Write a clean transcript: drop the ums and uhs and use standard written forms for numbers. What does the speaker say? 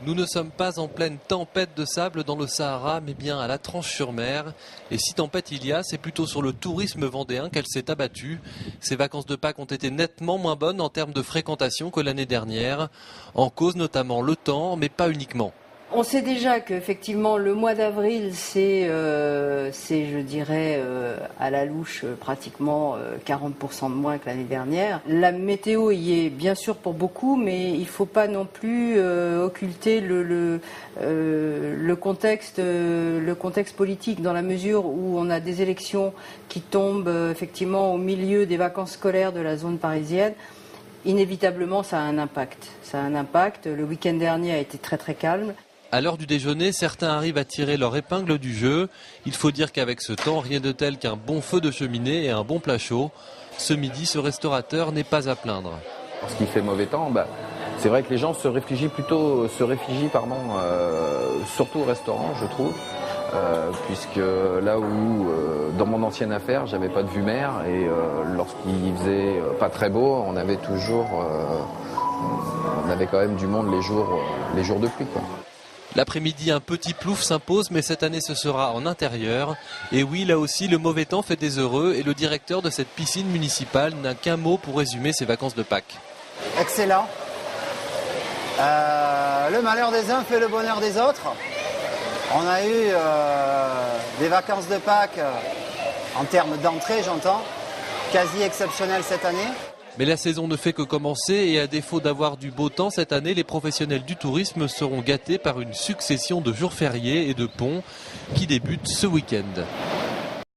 Nous ne sommes pas en pleine tempête de sable dans le Sahara, mais bien à la Tranche-sur-Mer. Et si tempête il y a, c'est plutôt sur le tourisme vendéen qu'elle s'est abattue. Ces vacances de Pâques ont été nettement moins bonnes en termes de fréquentation que l'année dernière. En cause notamment le temps, mais pas uniquement. On sait déjà qu'effectivement le mois d'avril c'est je dirais à la louche pratiquement 40% de moins que l'année dernière. La météo y est bien sûr pour beaucoup, mais il ne faut pas non plus occulter le contexte politique, dans la mesure où on a des élections qui tombent effectivement au milieu des vacances scolaires de la zone parisienne. Inévitablement ça a un impact. Le week-end dernier a été très très calme. À l'heure du déjeuner, certains arrivent à tirer leur épingle du jeu. Il faut dire qu'avec ce temps, rien de tel qu'un bon feu de cheminée et un bon plat chaud. Ce midi, ce restaurateur n'est pas à plaindre. Lorsqu'il fait mauvais temps, c'est vrai que les gens se réfugient surtout au restaurant, je trouve. Puisque là où, dans mon ancienne affaire, j'avais pas de vue mer et lorsqu'il faisait pas très beau, on avait quand même du monde les jours de pluie, quoi. L'après-midi, un petit plouf s'impose, mais cette année ce sera en intérieur. Et oui, là aussi, le mauvais temps fait des heureux et le directeur de cette piscine municipale n'a qu'un mot pour résumer ses vacances de Pâques. Excellent. Le malheur des uns fait le bonheur des autres. On a eu des vacances de Pâques, en termes d'entrée, j'entends, quasi exceptionnelles cette année. Mais la saison ne fait que commencer et à défaut d'avoir du beau temps cette année, les professionnels du tourisme seront gâtés par une succession de jours fériés et de ponts qui débutent ce week-end.